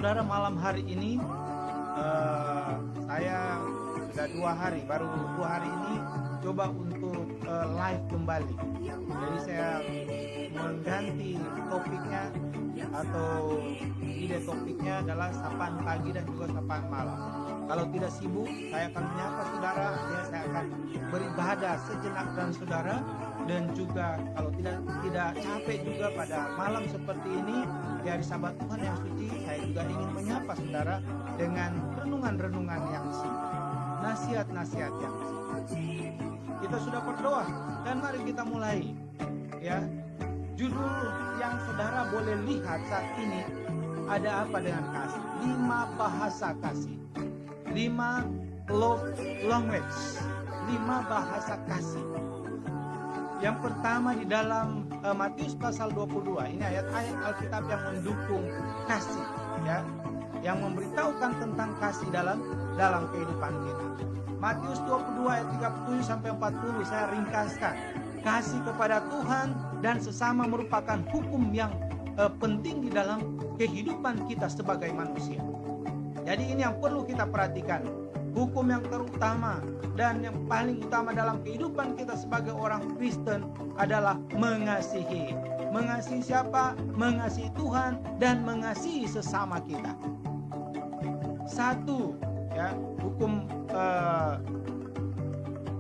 Saudara, malam hari ini saya sudah 2 hari, baru 2 hari ini coba untuk live kembali. Jadi saya mengganti topiknya, atau ide topiknya adalah sapaan pagi dan juga sapaan malam. Kalau tidak sibuk, saya akan menyapa saudara, ya, saya akan beribadah sejenak dengan saudara, dan juga kalau tidak capek juga pada malam seperti ini di hari Sabat Tuhan yang suci, saya juga ingin menyapa saudara dengan renungan-renungan yang singkat, nasihat-nasihat yang singkat. Kita sudah berdoa dan mari kita mulai, ya. Judul yang saudara boleh lihat saat ini ada apa dengan kasih? 5 bahasa kasih, 5 love language, 5 bahasa kasih. Yang pertama di dalam Matius pasal 22, ini ayat-ayat Alkitab yang mendukung kasih, ya, yang memberitahukan tentang kasih dalam kehidupan kita. Matius 22 ayat 37 sampai 40 saya ringkaskan. Kasih kepada Tuhan dan sesama merupakan hukum yang penting di dalam kehidupan kita sebagai manusia. Jadi ini yang perlu kita perhatikan. Hukum yang terutama dan yang paling utama dalam kehidupan kita sebagai orang Kristen adalah mengasihi. Mengasihi siapa? Mengasihi Tuhan dan mengasihi sesama kita. 1, ya, hukum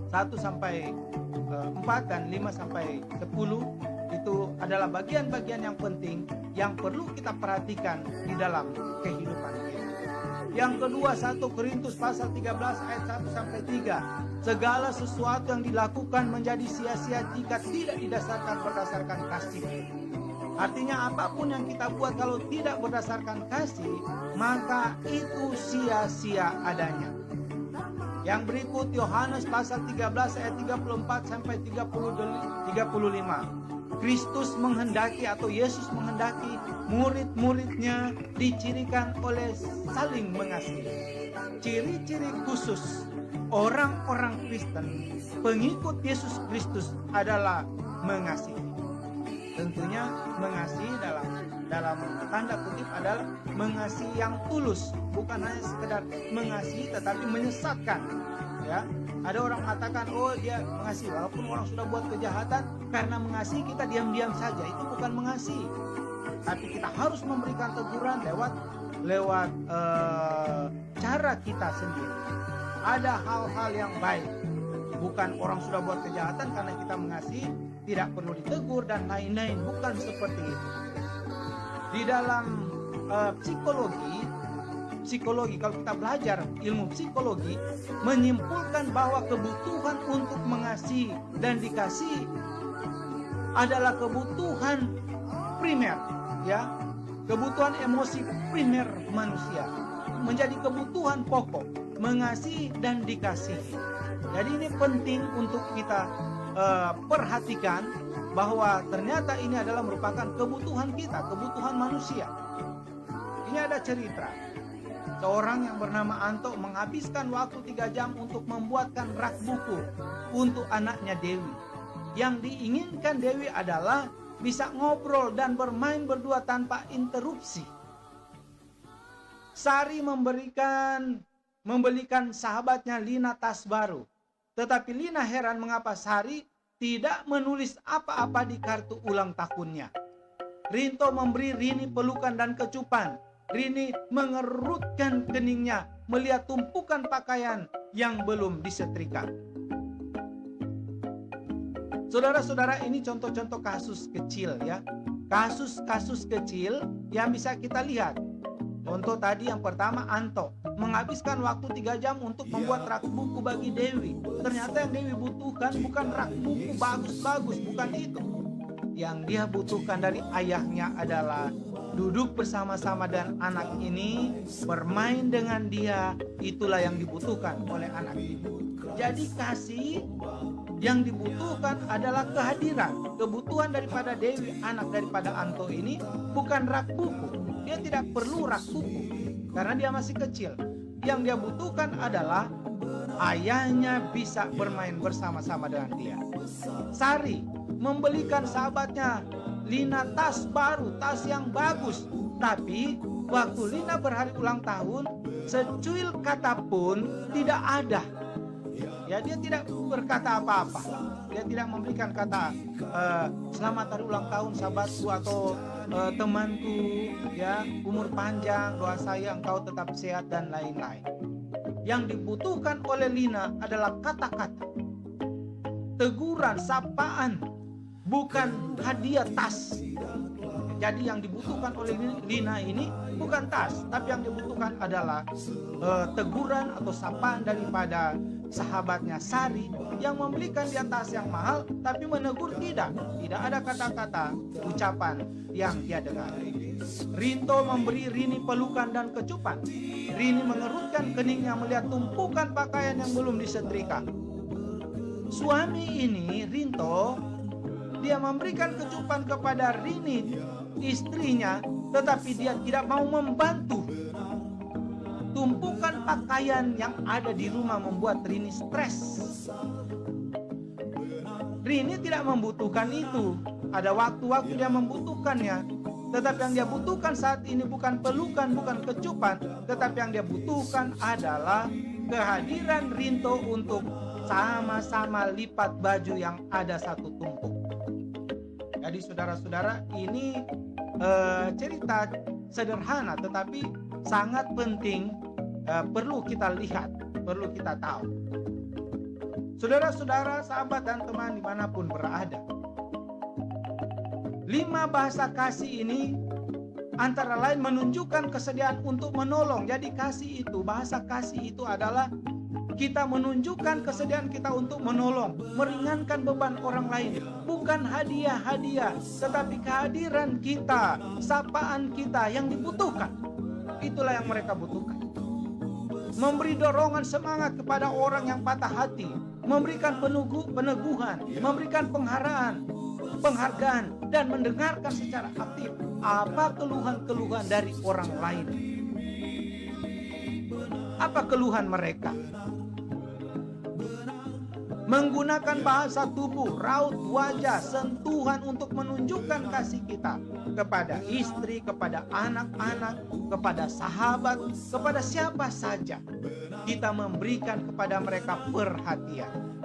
1 sampai 4 dan 5 sampai 10 itu adalah bagian-bagian yang penting yang perlu kita perhatikan di dalam kehidupan kita. Yang kedua, 1 Korintus pasal 13 ayat 1 sampai 3. Segala sesuatu yang dilakukan menjadi sia-sia jika tidak berdasarkan kasih. Artinya apapun yang kita buat kalau tidak berdasarkan kasih, maka itu sia-sia adanya. Yang berikut Yohanes pasal 13 ayat 34 sampai 35. Kristus menghendaki atau Yesus menghendaki murid-muridnya dicirikan oleh saling mengasihi. Ciri-ciri khusus orang-orang Kristen, pengikut Yesus Kristus adalah mengasihi. Tentunya mengasihi dalam tanda kutip adalah mengasihi yang tulus, bukan hanya sekedar mengasihi tetapi menyesatkan, ya. Ada orang mengatakan, oh dia mengasihi walaupun orang sudah buat kejahatan, karena mengasihi kita diam-diam saja. Itu bukan mengasihi. Tapi kita harus memberikan teguran lewat cara kita sendiri. Ada hal-hal yang baik. Bukan orang sudah buat kejahatan karena kita mengasihi tidak perlu ditegur dan lain-lain. Bukan seperti itu. Di dalam psikologi, kalau kita belajar ilmu psikologi, menyimpulkan bahwa kebutuhan untuk mengasihi dan dikasihi adalah kebutuhan primer, ya, kebutuhan emosi primer manusia, menjadi kebutuhan pokok, mengasihi dan dikasihi. Jadi ini penting untuk kita perhatikan bahwa ternyata ini adalah merupakan kebutuhan kita, kebutuhan manusia. Ini ada cerita. Seorang yang bernama Anto menghabiskan waktu 3 jam untuk membuatkan rak buku untuk anaknya Dewi. Yang diinginkan Dewi adalah bisa ngobrol dan bermain berdua tanpa interupsi. Sari membelikan sahabatnya Lina tas baru. Tetapi Lina heran mengapa Sari tidak menulis apa-apa di kartu ulang tahunnya. Rinto memberi Rini pelukan dan kecupan. Rini mengerutkan keningnya melihat tumpukan pakaian yang belum disetrika. Saudara-saudara, ini contoh-contoh kasus kecil, ya. Kasus-kasus kecil yang bisa kita lihat. Contoh tadi yang pertama, Anto menghabiskan waktu 3 jam untuk membuat rak buku bagi Dewi. Ternyata yang Dewi butuhkan bukan rak buku bagus-bagus, bukan itu. Yang dia butuhkan dari ayahnya adalah duduk bersama-sama dan anak ini, bermain dengan dia. Itulah yang dibutuhkan oleh anak ini. Jadi kasih yang dibutuhkan adalah kehadiran. Kebutuhan daripada Dewi, anak daripada Anto ini, bukan rak buku. Dia tidak perlu rak buku karena dia masih kecil. Yang dia butuhkan adalah ayahnya bisa bermain bersama-sama dengan dia. Sari membelikan sahabatnya Lina tas baru, tas yang bagus. Tapi waktu Lina berhari ulang tahun, secuil kata pun tidak ada. Ya, dia tidak berkata apa-apa. Dia tidak memberikan kata selamat hari ulang tahun sahabatku atau temanku, ya, umur panjang, doa saya engkau tetap sehat dan lain-lain. Yang dibutuhkan oleh Lina adalah kata-kata, teguran, sapaan, bukan hadiah tas. Jadi yang dibutuhkan oleh Lina ini bukan tas, tapi yang dibutuhkan adalah teguran atau sapaan daripada sahabatnya Sari yang membelikan dia tas yang mahal, tapi menegur tidak ada kata-kata ucapan yang dia dengar. Rinto memberi Rini pelukan dan kecupan. Rini mengerutkan keningnya melihat tumpukan pakaian yang belum disetrika. Suami ini, Rinto, dia memberikan kecupan kepada Rini, istrinya, tetapi dia tidak mau membantu. Tumpukan pakaian yang ada di rumah membuat Rini stres. Rini tidak membutuhkan itu. Ada waktu-waktu dia membutuhkannya. Tetapi yang dia butuhkan saat ini bukan pelukan, bukan kecupan. Tetapi yang dia butuhkan adalah kehadiran Rinto untuk sama-sama lipat baju yang ada satu tumpuk. Jadi saudara-saudara, ini cerita sederhana tetapi sangat penting, perlu kita lihat, perlu kita tahu. Saudara-saudara, sahabat dan teman dimanapun berada, 5 bahasa kasih ini antara lain menunjukkan kesediaan untuk menolong. Jadi kasih itu, bahasa kasih itu adalah kita menunjukkan kesediaan kita untuk menolong, meringankan beban orang lain. Bukan hadiah-hadiah, tetapi kehadiran kita, sapaan kita yang dibutuhkan. Itulah yang mereka butuhkan. Memberi dorongan semangat kepada orang yang patah hati, memberikan peneguhan, memberikan penghargaan, dan mendengarkan secara aktif apa keluhan-keluhan dari orang lain. Apa keluhan mereka? Menggunakan bahasa tubuh, raut wajah, sentuhan untuk menunjukkan kasih kita kepada istri, kepada anak-anak, kepada sahabat, kepada siapa saja. Kita memberikan kepada mereka perhatian.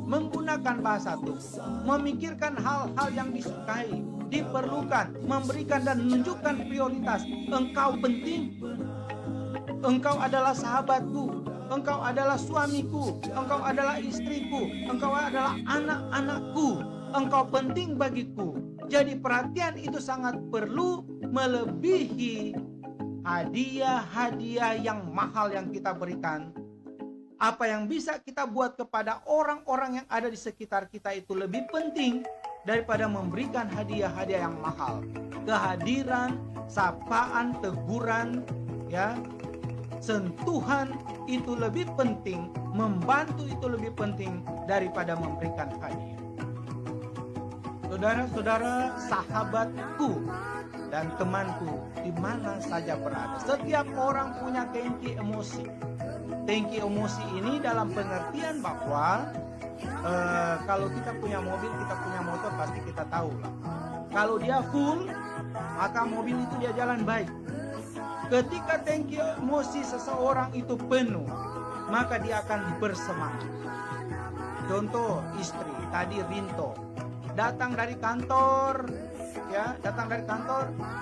Menggunakan bahasa tubuh, memikirkan hal-hal yang disukai, diperlukan, memberikan dan menunjukkan prioritas. Engkau penting, engkau adalah sahabatku, engkau adalah suamiku, engkau adalah istriku, engkau adalah anak-anakku, engkau penting bagiku. Jadi perhatian itu sangat perlu, melebihi hadiah-hadiah yang mahal yang kita berikan. Apa yang bisa kita buat kepada orang-orang yang ada di sekitar kita itu lebih penting daripada memberikan hadiah-hadiah yang mahal. Kehadiran, sapaan, teguran, ya, sentuhan itu lebih penting, membantu itu lebih penting daripada memberikan hadiah. Saudara-saudara, sahabatku dan temanku di mana saja berada, setiap orang punya tangki emosi. Tangki emosi ini dalam pengertian bahwa kalau kita punya mobil, kita punya motor, pasti kita tahu lah. Kalau dia full, maka mobil itu dia jalan baik. Ketika tangki emosi seseorang itu penuh, maka dia akan bersemangat. Contoh istri, tadi Rinto datang dari kantor, ya,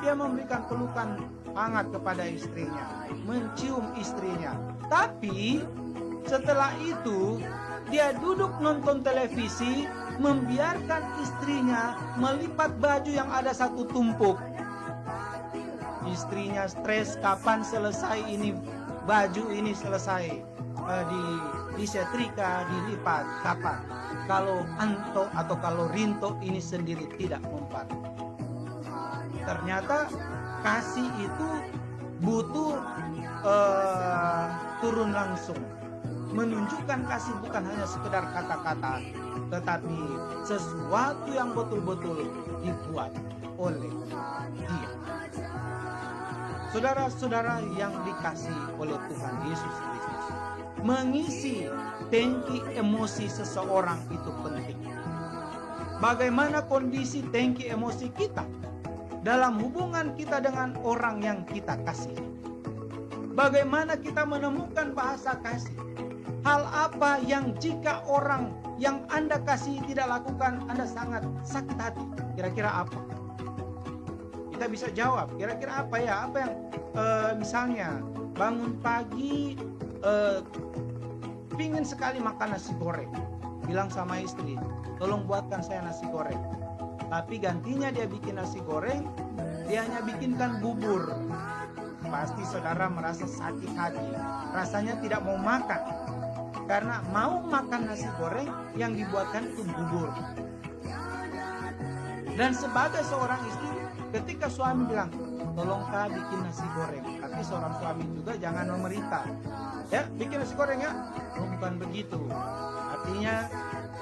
dia memberikan pelukan hangat kepada istrinya, mencium istrinya. Tapi setelah itu dia duduk nonton televisi, membiarkan istrinya melipat baju yang ada satu tumpuk. Istrinya stres, kapan selesai ini baju ini selesai disetrika, dilipat, kapan? Kalau Anto atau kalau Rinto ini sendiri tidak membantu. Ternyata kasih itu butuh turun langsung. Menunjukkan kasih bukan hanya sekedar kata-kata, tetapi sesuatu yang betul-betul dibuat oleh dia. Saudara-saudara yang dikasih oleh Tuhan Yesus Kristus, mengisi tangki emosi seseorang itu penting. Bagaimana kondisi tangki emosi kita? dalam hubungan kita dengan orang yang kita kasih. Bagaimana kita menemukan bahasa kasih? Hal apa yang jika orang yang Anda kasih tidak lakukan, Anda sangat sakit hati? Kira-kira apa? Kita bisa jawab, kira-kira apa ya? Apa yang misalnya bangun pagi pingin sekali makan nasi goreng, bilang sama istri, tolong buatkan saya nasi goreng. Tapi gantinya dia bikin nasi goreng, dia hanya bikinkan bubur. Pasti saudara merasa sakit hati, rasanya tidak mau makan, karena mau makan nasi goreng yang dibuatkan itu bubur. Dan sebagai seorang istri, ketika suami bilang, tolong Kak bikin nasi goreng, tapi seorang suami juga jangan memerintah, ya bikin nasi goreng ya, oh, bukan begitu. Artinya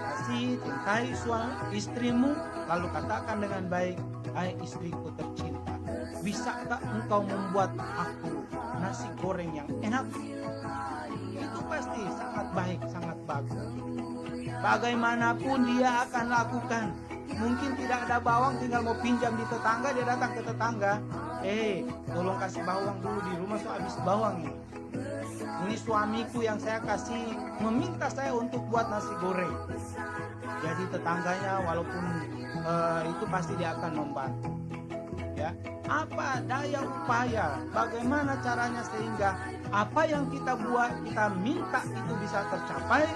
kasih, cintai suami istrimu, lalu katakan dengan baik, hai istriku tercinta, bisakah engkau membuat aku nasi goreng yang enak? Itu pasti sangat baik, sangat bagus. Bagaimanapun dia akan lakukan. Mungkin tidak ada bawang, tinggal mau pinjam di tetangga, dia datang ke tetangga, tolong kasih bawang dulu, di rumah so habis bawang ini. Ini suamiku yang saya kasih meminta saya untuk buat nasi goreng. Jadi tetangganya walaupun itu pasti dia akan membantu. Ya, apa daya upaya, bagaimana caranya sehingga apa yang kita buat, kita minta itu bisa tercapai?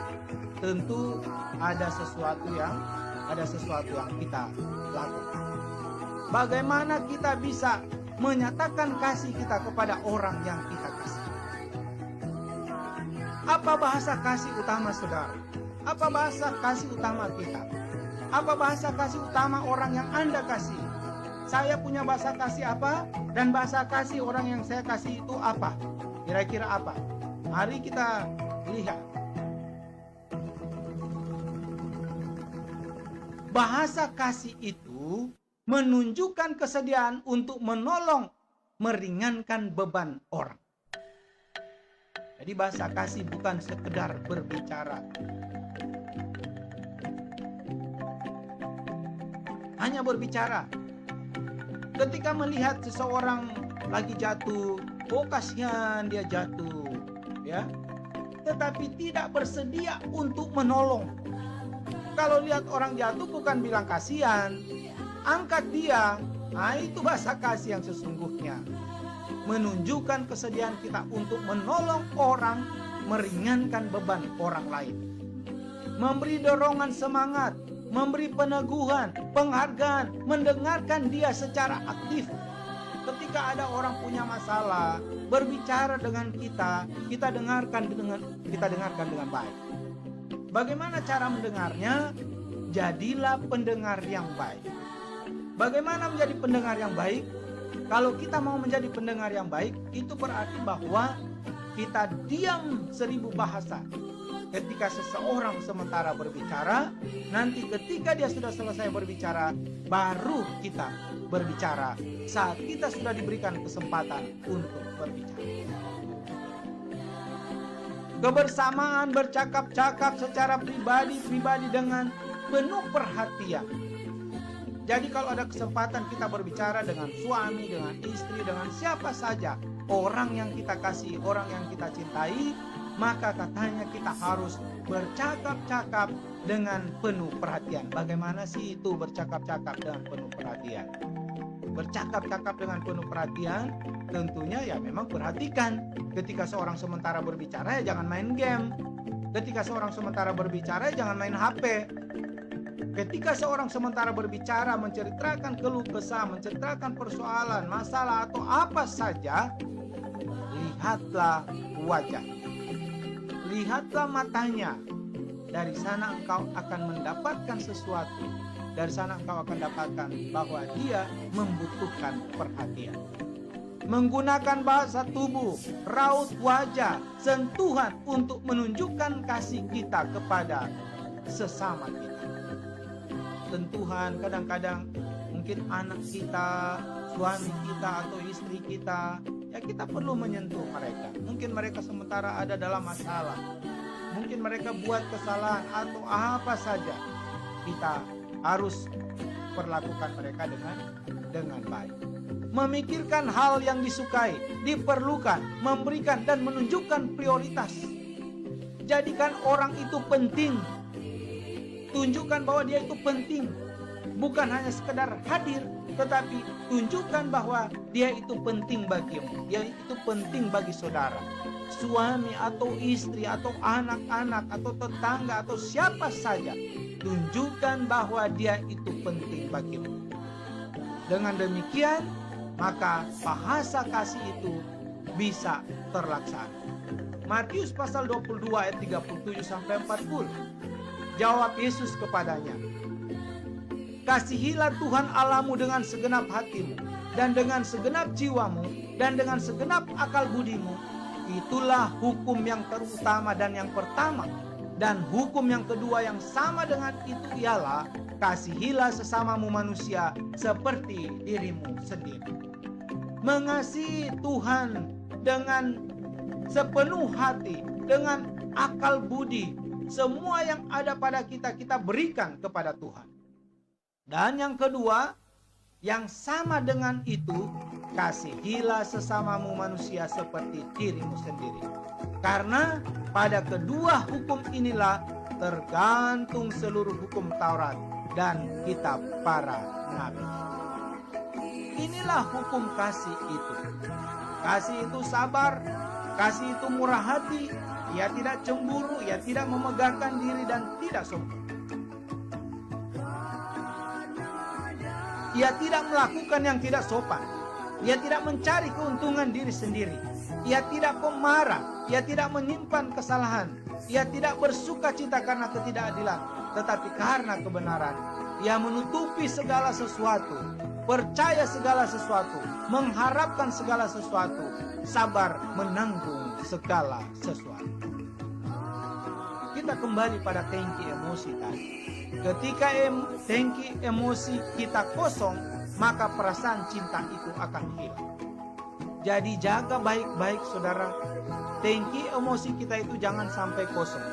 Tentu ada sesuatu yang kita lakukan. Bagaimana kita bisa menyatakan kasih kita kepada orang yang kita kasih? Apa bahasa kasih utama saudara? Apa bahasa kasih utama kita? Apa bahasa kasih utama orang yang Anda kasih? Saya punya bahasa kasih apa? Dan bahasa kasih orang yang saya kasih itu apa? Kira-kira apa? Mari kita lihat. Bahasa kasih itu menunjukkan kesediaan untuk menolong, meringankan beban orang. Jadi bahasa kasih bukan sekedar berbicara. Hanya berbicara. Ketika melihat seseorang lagi jatuh, oh kasihan dia jatuh, ya. Tetapi tidak bersedia untuk menolong. Kalau lihat orang jatuh bukan bilang kasihan, angkat dia. Nah, itu bahasa kasih yang sesungguhnya. Menunjukkan kesediaan kita untuk menolong orang, meringankan beban orang lain. Memberi dorongan semangat, memberi peneguhan, penghargaan, mendengarkan dia secara aktif. Ketika ada orang punya masalah, berbicara dengan kita, kita dengarkan dengan baik. Bagaimana cara mendengarnya? Jadilah pendengar yang baik. Bagaimana menjadi pendengar yang baik? Kalau kita mau menjadi pendengar yang baik, itu berarti bahwa kita diam 1000 bahasa. Ketika seseorang sementara berbicara, nanti ketika dia sudah selesai berbicara, baru kita berbicara saat kita sudah diberikan kesempatan untuk berbicara. Kebersamaan, bercakap-cakap secara pribadi dengan penuh perhatian. Jadi kalau ada kesempatan kita berbicara dengan suami, dengan istri, dengan siapa saja, orang yang kita kasih, orang yang kita cintai, maka katanya kita harus bercakap-cakap dengan penuh perhatian. Bagaimana sih itu bercakap-cakap dengan penuh perhatian? Bercakap-cakap dengan penuh perhatian, tentunya ya memang perhatikan. Ketika seorang sementara berbicara ya jangan main game. Ketika seorang sementara berbicara ya jangan main HP. Ketika seorang sementara berbicara, menceritakan keluh kesah, menceritakan persoalan, masalah atau apa saja, lihatlah wajah. Lihatlah matanya. Dari sana engkau akan mendapatkan sesuatu. Dari sana engkau akan dapatkan bahwa dia membutuhkan perhatian. Menggunakan bahasa tubuh, raut wajah, sentuhan untuk menunjukkan kasih kita kepada sesama kita. Sentuhan kadang-kadang mungkin anak kita, suami kita atau istri kita, ya kita perlu menyentuh mereka. Mungkin mereka sementara ada dalam masalah, mungkin mereka buat kesalahan atau apa saja. Kita harus perlakukan mereka dengan baik. Memikirkan hal yang disukai, diperlukan, memberikan dan menunjukkan prioritas. Jadikan orang itu penting. Tunjukkan bahwa dia itu penting. Bukan hanya sekedar hadir, tetapi tunjukkan bahwa dia itu penting bagimu. Dia itu penting bagi saudara. Suami atau istri atau anak-anak atau tetangga atau siapa saja. Tunjukkan bahwa dia itu penting bagimu. Dengan demikian, maka bahasa kasih itu bisa terlaksana. Matius pasal 22 ayat 37 sampai 40. Jawab Yesus kepadanya, kasihilah Tuhan Allahmu dengan segenap hatimu, dan dengan segenap jiwamu, dan dengan segenap akal budimu. Itulah hukum yang terutama dan yang pertama. Dan hukum yang kedua yang sama dengan itu ialah, kasihilah sesamamu manusia seperti dirimu sendiri. Mengasihi Tuhan dengan sepenuh hati, dengan akal budi, semua yang ada pada kita, kita berikan kepada Tuhan. Dan yang kedua, yang sama dengan itu, kasihilah sesamamu manusia seperti dirimu sendiri. Karena pada kedua hukum inilah tergantung seluruh hukum Taurat dan kitab para nabi. Inilah hukum kasih itu. Kasih itu sabar, kasih itu murah hati, ia tidak cemburu, ia tidak memegahkan diri dan tidak sombong. Ia tidak melakukan yang tidak sopan. Ia tidak mencari keuntungan diri sendiri. Ia tidak pemarah. Ia tidak menyimpan kesalahan. Ia tidak bersuka cita karena ketidakadilan, tetapi karena kebenaran. Ia menutupi segala sesuatu, percaya segala sesuatu, mengharapkan segala sesuatu, sabar menanggung segala sesuatu. Kita kembali pada tangki emosi tadi. Ketika tangki emosi kita kosong, maka perasaan cinta itu akan hilang. Jadi jaga baik-baik saudara, tangki emosi kita itu jangan sampai kosong.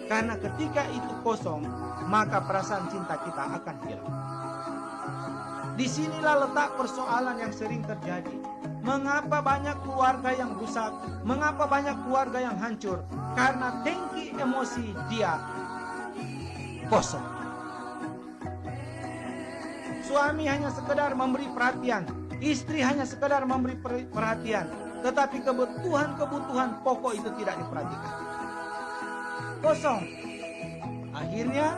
Karena ketika itu kosong, maka perasaan cinta kita akan hilang. Disinilah letak persoalan yang sering terjadi. Mengapa banyak keluarga yang rusak? Mengapa banyak keluarga yang hancur? Karena tangki emosi dia kosong. Suami hanya sekedar memberi perhatian, istri hanya sekedar memberi perhatian, tetapi kebutuhan pokok itu tidak diperhatikan. Kosong. Akhirnya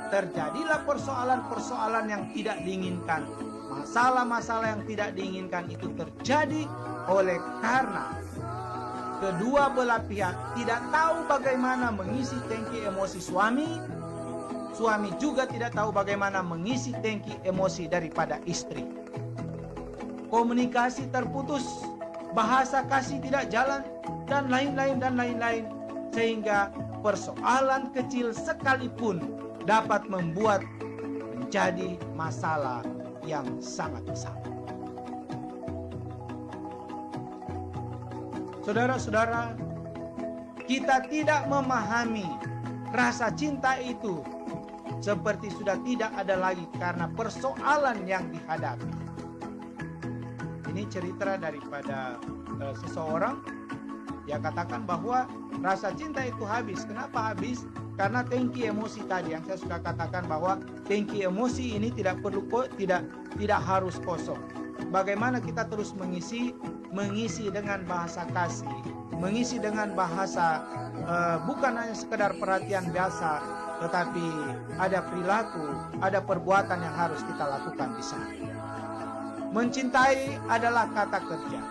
terjadilah persoalan-persoalan yang tidak diinginkan. Masalah-masalah yang tidak diinginkan itu terjadi oleh karena kedua belah pihak tidak tahu bagaimana mengisi tangki emosi suami. Suami juga tidak tahu bagaimana mengisi tangki emosi daripada istri. Komunikasi terputus, bahasa kasih tidak jalan, dan lain-lain. Sehingga persoalan kecil sekalipun dapat membuat menjadi masalah yang sangat besar. Saudara-saudara, kita tidak memahami rasa cinta itu seperti sudah tidak ada lagi karena persoalan yang dihadapi. Ini cerita daripada seseorang. Dia katakan bahwa rasa cinta itu habis. Kenapa habis? Karena tangki emosi tadi yang saya sudah katakan bahwa tangki emosi ini tidak harus kosong. Bagaimana kita terus mengisi dengan bahasa kasih, mengisi dengan bahasa bukan hanya sekedar perhatian biasa, tetapi ada perilaku, ada perbuatan yang harus kita lakukan di sana. Mencintai adalah kata kerja.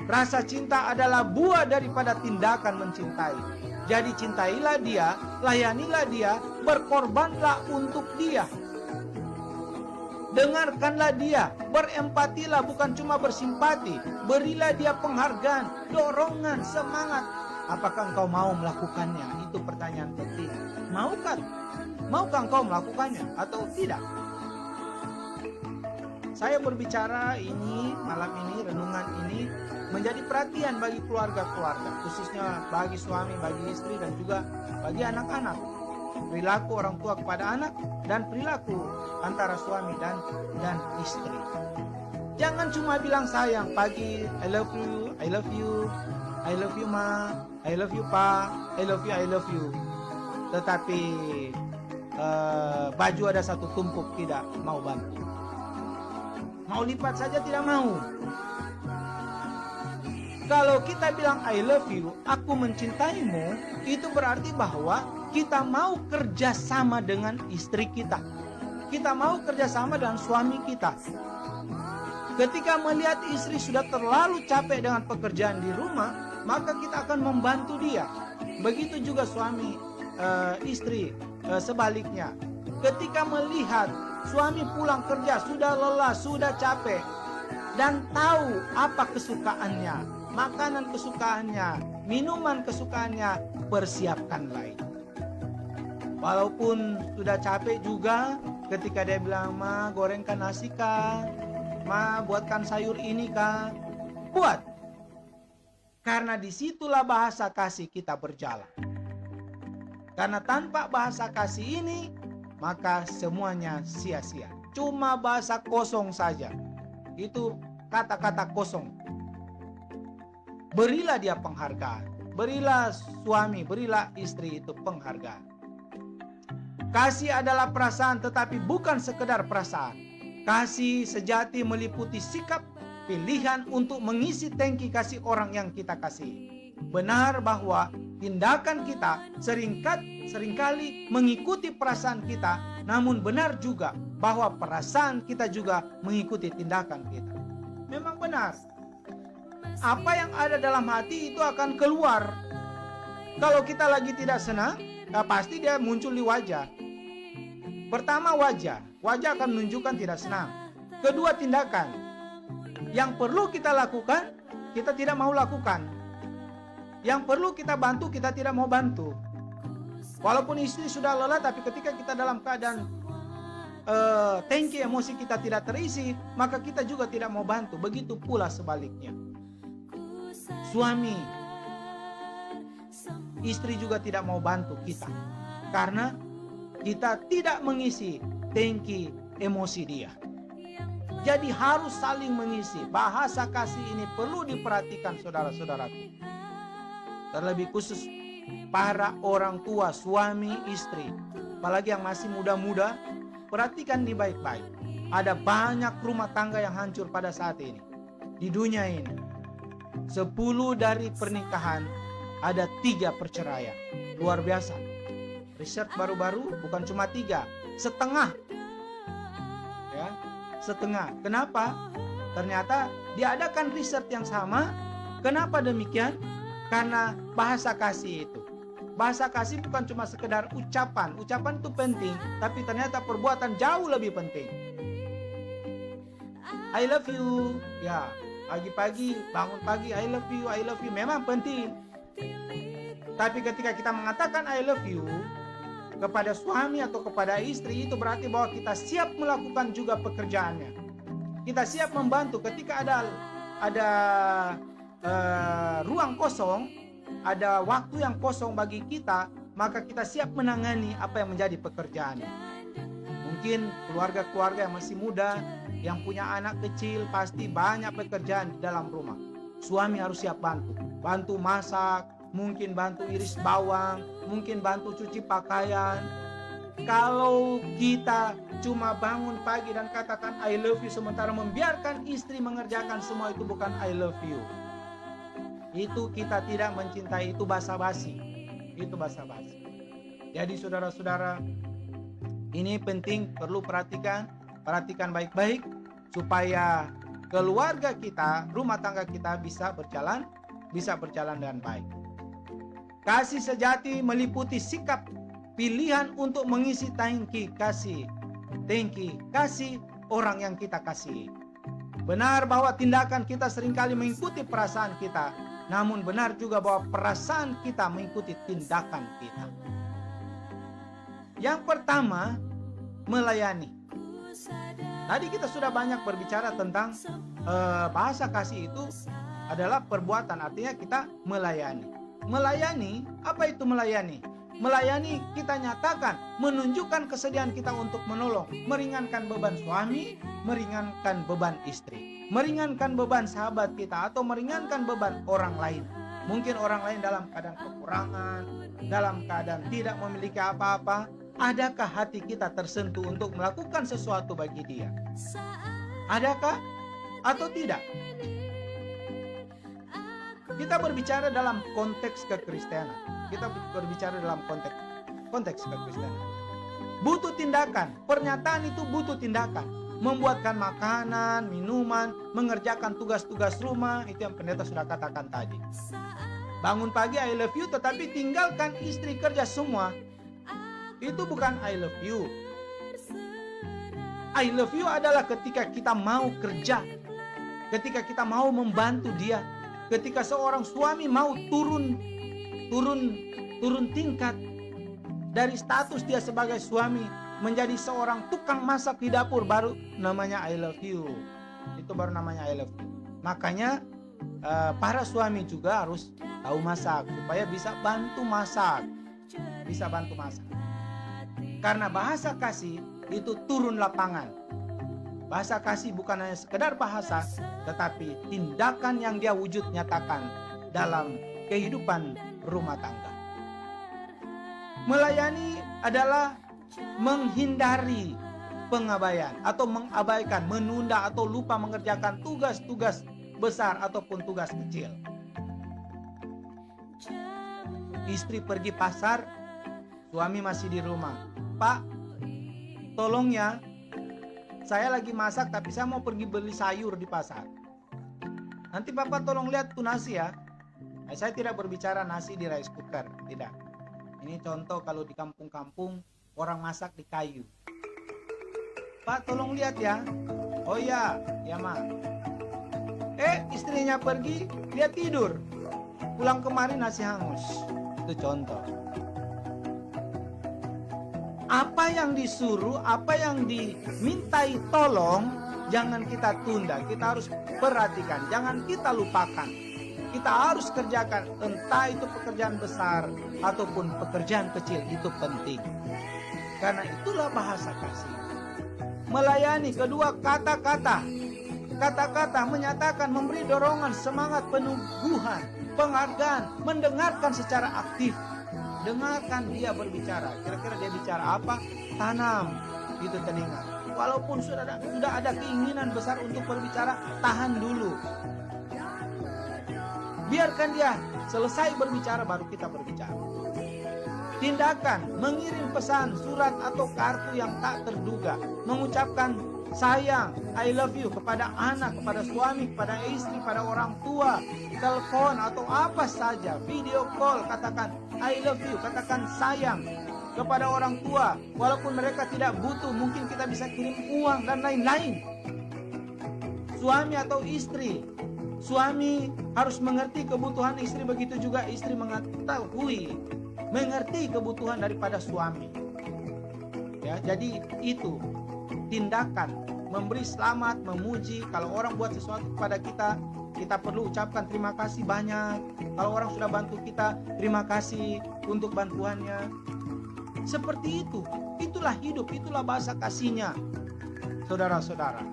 Rasa cinta adalah buah daripada tindakan mencintai. Jadi cintailah dia, layanilah dia, berkorbanlah untuk dia. Dengarkanlah dia, berempatilah bukan cuma bersimpati. Berilah dia penghargaan, dorongan, semangat. Apakah engkau mau melakukannya? Itu pertanyaan penting. Maukah engkau melakukannya atau tidak? Saya berbicara ini malam ini, renungan ini menjadi perhatian bagi keluarga-keluarga, khususnya bagi suami, bagi istri dan juga bagi anak-anak. perilaku orang tua kepada anak, dan perilaku antara suami dan istri. Jangan cuma bilang sayang pagi, I love you, I love you, I love you ma, I love you pa, I love you, I love you. Tetapi baju ada satu tumpuk tidak mau bantu. Mau lipat saja tidak mau. Kalau kita bilang I love you, aku mencintaimu, itu berarti bahwa kita mau kerjasama dengan istri kita. Kita mau kerjasama dengan suami kita. Ketika melihat istri sudah terlalu capek dengan pekerjaan di rumah, maka kita akan membantu dia. Begitu juga suami istri sebaliknya. Ketika melihat suami pulang kerja sudah lelah, sudah capek, dan tahu apa kesukaannya, makanan kesukaannya, minuman kesukaannya, persiapkanlah. Walaupun sudah capek juga, ketika dia bilang, ma gorengkan nasi kah, ma buatkan sayur ini kah, buat. Karena disitulah bahasa kasih kita berjalan. Karena tanpa bahasa kasih ini, maka semuanya sia-sia. Cuma bahasa kosong saja. Itu kata-kata kosong. Berilah dia penghargaan. Berilah suami, berilah istri itu penghargaan. Kasih adalah perasaan, tetapi bukan sekedar perasaan. Kasih sejati meliputi sikap, pilihan untuk mengisi tangki kasih orang yang kita kasihi. Benar bahwa tindakan kita seringkali mengikuti perasaan kita, namun benar juga bahwa perasaan kita juga mengikuti tindakan kita. Memang benar. Apa yang ada dalam hati itu akan keluar. Kalau kita lagi tidak senang, pasti dia muncul di wajah. Pertama wajah akan menunjukkan tidak senang. Kedua tindakan. Yang perlu kita lakukan, kita tidak mau lakukan. Yang perlu kita bantu, kita tidak mau bantu. Walaupun istri sudah lelah, tapi ketika kita dalam keadaan tangki emosi kita tidak terisi, maka kita juga tidak mau bantu. Begitu pula sebaliknya. Suami, istri juga tidak mau bantu kita, karena kita tidak mengisi tangki emosi dia. Jadi harus saling mengisi. Bahasa kasih ini perlu diperhatikan saudara-saudaraku. Terlebih khusus para orang tua, suami, istri, apalagi yang masih muda-muda, perhatikan ini baik-baik. Ada banyak rumah tangga yang hancur pada saat ini. Di dunia ini 10 dari pernikahan ada 3 perceraian. Luar biasa. Riset baru-baru bukan cuma 3, setengah. Ya, setengah. Kenapa? Ternyata diadakan riset yang sama. Kenapa demikian? Karena bahasa kasih itu. Bahasa kasih bukan cuma sekedar ucapan. Ucapan itu penting, tapi ternyata perbuatan jauh lebih penting. I love you. Ya, pagi-pagi, bangun pagi, I love you, I love you. Memang penting. Tapi ketika kita mengatakan I love you kepada suami atau kepada istri, itu berarti bahwa kita siap melakukan juga pekerjaannya. Kita siap membantu ketika ada ruang kosong, ada waktu yang kosong bagi kita, maka kita siap menangani apa yang menjadi pekerjaannya. Mungkin keluarga-keluarga yang masih muda, yang punya anak kecil, pasti banyak pekerjaan di dalam rumah. Suami harus siap bantu masak, mungkin bantu iris bawang, mungkin bantu cuci pakaian. Kalau kita cuma bangun pagi dan katakan I love you, sementara membiarkan istri mengerjakan semua itu, bukan I love you. Itu kita tidak mencintai, itu basa-basi. Itu basa-basi. Jadi saudara-saudara, ini penting, perlu perhatikan baik-baik supaya keluarga kita, rumah tangga kita bisa berjalan dengan baik. Kasih sejati meliputi sikap, pilihan untuk mengisi tangki kasih orang yang kita kasihi. Benar bahwa tindakan kita seringkali mengikuti perasaan kita, namun benar juga bahwa perasaan kita mengikuti tindakan kita. Yang pertama, melayani. Tadi kita sudah banyak berbicara tentang bahasa kasih itu adalah perbuatan, artinya kita melayani. Melayani, apa itu melayani? melayani kita nyatakan, menunjukkan kesediaan kita untuk menolong, meringankan beban suami, meringankan beban istri, meringankan beban sahabat kita, atau meringankan beban orang lain. Mungkin orang lain dalam keadaan kekurangan, dalam keadaan tidak memiliki apa-apa. Adakah hati kita tersentuh untuk melakukan sesuatu bagi dia? Adakah atau tidak? Kita berbicara dalam konteks kekristenan. Kita berbicara dalam konteks kekristenan. Butuh tindakan. Pernyataan itu butuh tindakan. Membuatkan makanan, minuman, mengerjakan tugas-tugas rumah. Itu yang pendeta sudah katakan tadi. Bangun pagi I love you, tetapi tinggalkan istri kerja semua. Itu bukan I love you. I love you adalah ketika kita mau kerja, ketika kita mau membantu dia, ketika seorang suami mau turun tingkat dari status dia sebagai suami menjadi seorang tukang masak di dapur, baru namanya I love you. Itu baru namanya I love you. Makanya para suami juga harus tahu masak supaya bisa bantu masak. Karena bahasa kasih itu turun lapangan. Bahasa kasih bukan hanya sekedar bahasa, tetapi tindakan yang dia wujud nyatakan dalam kehidupan rumah tangga. Melayani adalah menghindari pengabaian atau mengabaikan, menunda atau lupa mengerjakan tugas-tugas besar ataupun tugas kecil. Istri pergi pasar, suami masih di rumah. Pak, tolong ya, saya lagi masak tapi saya mau pergi beli sayur di pasar. Nanti Bapak tolong lihat tuh nasi ya. Saya tidak berbicara nasi di rice cooker, tidak. Ini contoh kalau di kampung-kampung orang masak di kayu. Pak, tolong lihat ya. Oh ya, ya Ma. Istrinya pergi, dia tidur. Pulang kemarin nasi hangus. Itu contoh. Apa yang disuruh, apa yang dimintai tolong, jangan kita tunda. Kita harus perhatikan, jangan kita lupakan. Kita harus kerjakan, entah itu pekerjaan besar ataupun pekerjaan kecil, itu penting. Karena itulah bahasa kasih. Melayani, kedua, kata-kata. Kata-kata menyatakan, memberi dorongan, semangat, penubuhan, penghargaan, mendengarkan secara aktif. Dengarkan dia berbicara. Kira-kira dia bicara apa? Tanam itu telinga. Walaupun sudah ada keinginan besar untuk berbicara, tahan dulu. Biarkan dia selesai berbicara, baru kita berbicara. Tindakan, mengirim pesan, surat atau kartu yang tak terduga, mengucapkan sayang, I love you kepada anak, kepada suami, kepada istri, kepada orang tua, telepon atau apa saja, video call, katakan I love you, katakan sayang kepada orang tua, walaupun mereka tidak butuh, mungkin kita bisa kirim uang dan lain-lain. Suami atau istri, suami harus mengerti kebutuhan istri, begitu juga istri mengerti kebutuhan daripada suami. Ya, jadi itu tindakan, memberi selamat, memuji. Kalau orang buat sesuatu kepada kita, kita perlu ucapkan terima kasih banyak. Kalau orang sudah bantu kita, terima kasih untuk bantuannya. Seperti itu. Itulah hidup, itulah bahasa kasihnya, saudara-saudara.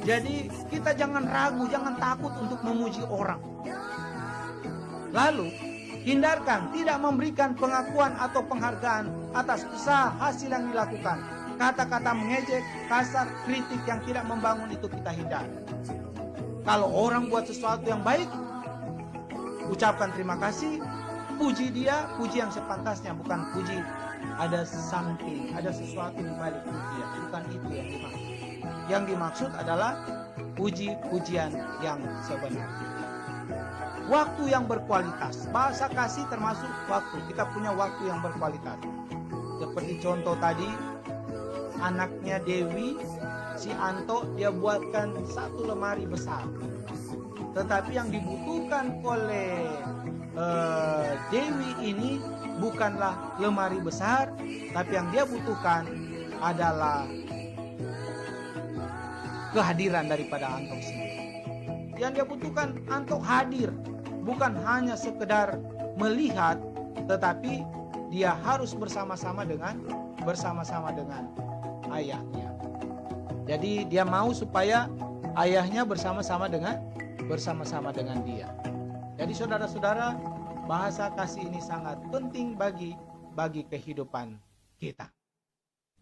Jadi kita jangan ragu, jangan takut untuk memuji orang. Lalu hindarkan tidak memberikan pengakuan atau penghargaan atas usaha hasil yang dilakukan. Kata-kata mengejek, kasar, kritik yang tidak membangun itu kita hindari. Kalau orang buat sesuatu yang baik, ucapkan terima kasih, puji dia, puji yang sepantasnya, bukan puji ada something, ada sesuatu di balik pujian. Bukan itu yang dimaksud. Yang dimaksud adalah puji-pujian yang sebenarnya. Waktu yang berkualitas. Bahasa kasih termasuk waktu. Kita punya waktu yang berkualitas. Seperti contoh tadi, anaknya Dewi, si Anto, dia buatkan satu lemari besar. Tetapi yang dibutuhkan oleh Dewi ini bukanlah lemari besar, tapi yang dia butuhkan adalah kehadiran daripada Anto sendiri. Yang dia butuhkan Anto hadir, bukan hanya sekedar melihat, tetapi dia harus bersama-sama dengan ayahnya. Jadi dia mau supaya ayahnya bersama-sama dengan dia. Jadi saudara-saudara, bahasa kasih ini sangat penting bagi kehidupan kita.